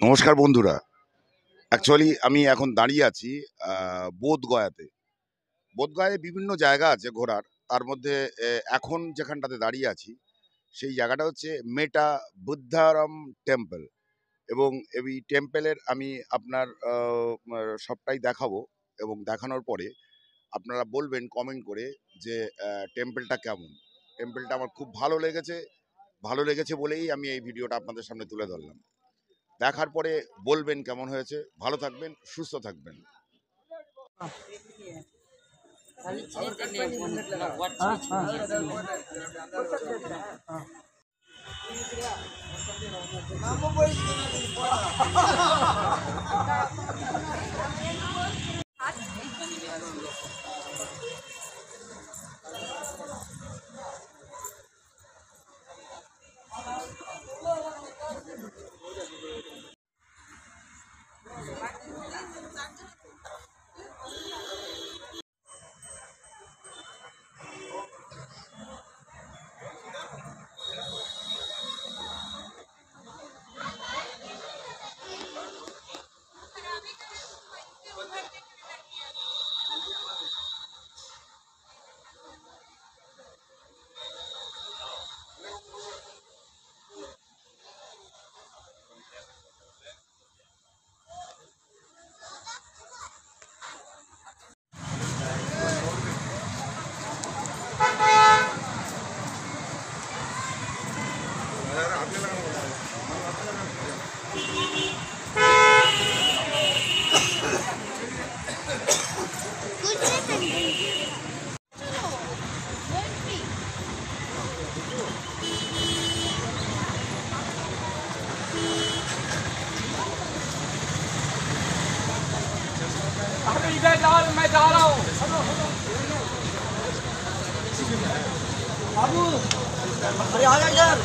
নমস্কার বন্ধুরা। অ্যাকচুয়ালি আমি এখন দাঁড়িয়ে আছি বোধগয়াতে। বোধগয়ায় বিভিন্ন জায়গা আছে ঘোরার। তার মধ্যে এখন যেখানটাতে দাঁড়িয়ে আছি সেই জায়গাটা হচ্ছে মেটা বুদ্ধারাম টেম্পল। এবং এই টেম্পলের আমি আপনার সবটাই দেখাবো এবং দেখানোর পরে আপনারা বলবেন কমেন্ট করে যে টেম্পলটা কেমন। টেম্পলটা আমার খুব ভালো লেগেছে। ভালো লেগেছে বলেই আমি এই ভিডিওটা আপনাদের সামনে তুলে ধরলাম। দেখার পরে বলবেন কেমন হয়েছে। ভালো থাকবেন, সুস্থ থাকবেন। इधर जाओ, मैं जा रहा हूँ बाबू। अरे आ जा इधर।